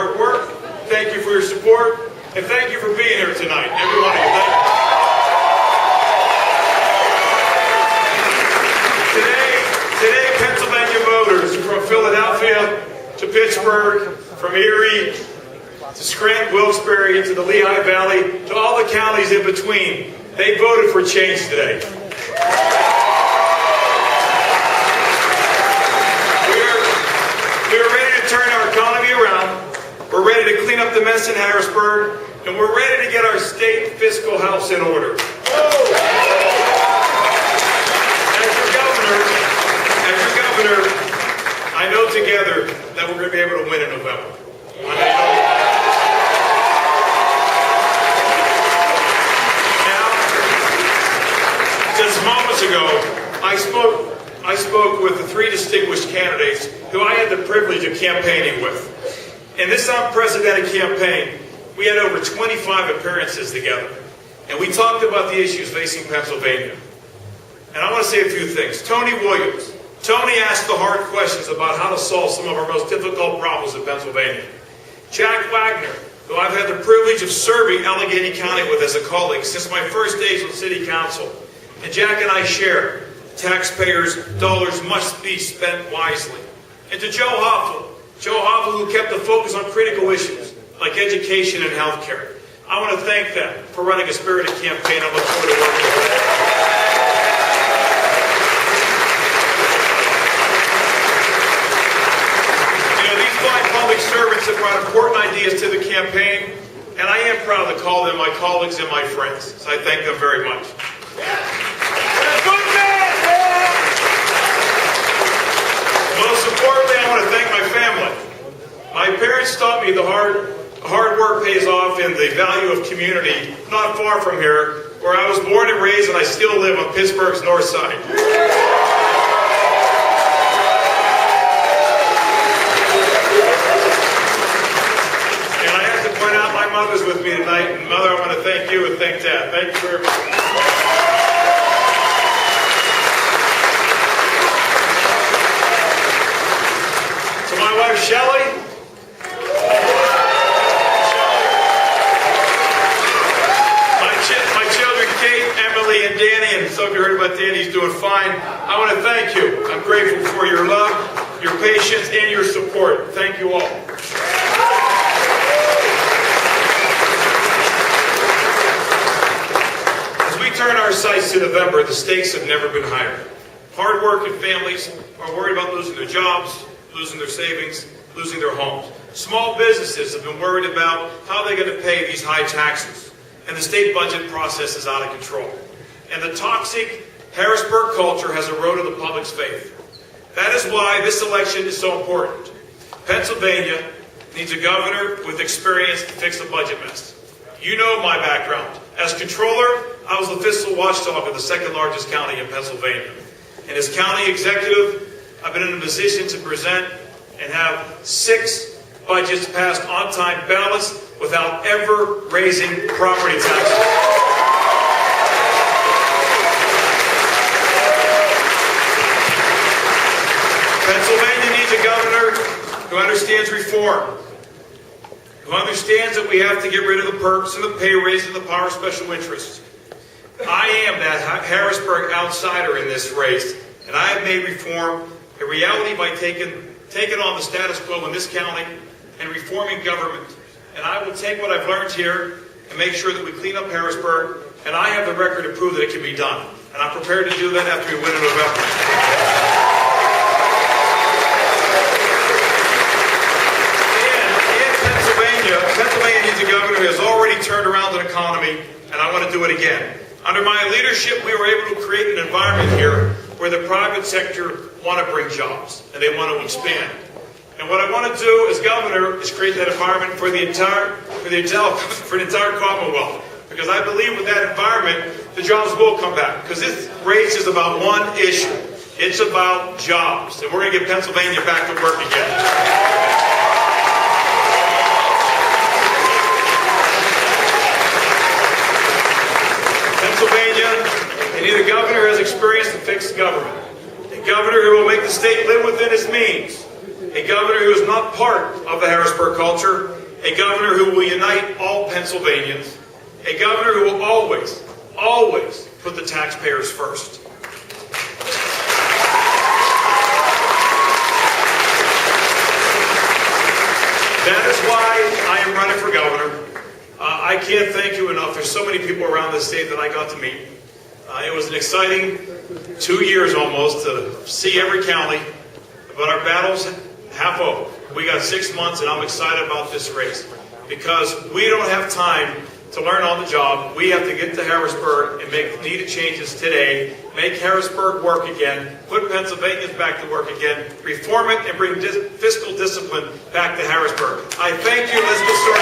hard work. Thank you for your support. And thank you for being here tonight. Every one of you. Today, Pennsylvania voters from Philadelphia to Pittsburgh, from Erie to Scranton, Wilkes-Barre, into the Lehigh Valley, to all the counties in between, they voted for change today. We're ready to turn our economy around. We're ready to clean up the mess in Harrisburg, and we're ready to get our state fiscal house in order. As your governor, I know together that we're going to be able to win in November. Now, just moments ago, I spoke with the three distinguished candidates who I had the privilege of campaigning with. In this unprecedented campaign, we had over 25 appearances together. And we talked about the issues facing Pennsylvania. And I want to say a few things. Tony Williams. Tony asked the hard questions about how to solve some of our most difficult problems in Pennsylvania. Jack Wagner, who I've had the privilege of serving Allegheny County with as a colleague since my first days on City Council. And Jack and I share taxpayers' dollars must be spent wisely. And to Joe Hoffel, who kept the focus on critical issues like education and health care. I want to thank them for running a spirited campaign. I look forward to working with them. These fine public servants have brought important ideas to the campaign, and I am proud to call them my colleagues and my friends. So I thank them very much. Most importantly, I want to thank my family. My parents taught me the hard work pays off in the value of community not far from here, where I was born and raised, and I still live on Pittsburgh's north side. And I have to point out my mother's with me tonight, and Mother, I want to thank you and thank Dad. Thank you very much. My wife, Shelley. My children, Kate, Emily, and Danny, and some of you heard about Danny, he's doing fine. I want to thank you. I'm grateful for your love, your patience, and your support. Thank you all. As we turn our sights to November, the stakes have never been higher. Hard-working families are worried about losing their jobs, losing their savings, losing their homes. Small businesses have been worried about how they're going to pay these high taxes. And the state budget process is out of control. And the toxic Harrisburg culture has eroded the public's faith. That is why this election is so important. Pennsylvania needs a governor with experience to fix the budget mess. You know my background. As controller, I was the fiscal watchdog of the second largest county in Pennsylvania. And as county executive, I've been in a position to present and have 6 budgets passed on time balanced without ever raising property taxes. Pennsylvania needs a governor who understands reform, who understands that we have to get rid of the perks and the pay raises and the power of special interests. I am that Harrisburg outsider in this race, and I have made reform a reality by taking on the status quo in this county and reforming government. And I will take what I've learned here and make sure that we clean up Harrisburg, and I have the record to prove that it can be done. And I'm prepared to do that after we win in November. And Pennsylvania needs a governor who has already turned around an economy, and I want to do it again. Under my leadership, we were able to create an environment here where the private sector want to bring jobs and they want to expand. And what I want to do as governor is create that environment for the entire Commonwealth. Because I believe with that environment, the jobs will come back. Because this race is about one issue. It's about jobs. And we're going to get Pennsylvania back to work again. Pennsylvania, they need a governor who has experience to fix government. A governor who will make the state live within its means. A governor who is not part of the Harrisburg culture, a governor who will unite all Pennsylvanians, a governor who will always, always put the taxpayers first. That is why I am running for governor. I can't thank you enough. There's so many people around the state that I got to meet. It was an exciting 2 years almost to see every county, but our battle's half over. We got 6 months, and I'm excited about this race because we don't have time to learn on the job. We have to get to Harrisburg and make needed changes today, make Harrisburg work again, put Pennsylvanians back to work again, reform it, and bring fiscal discipline back to Harrisburg. I thank you, Elizabeth.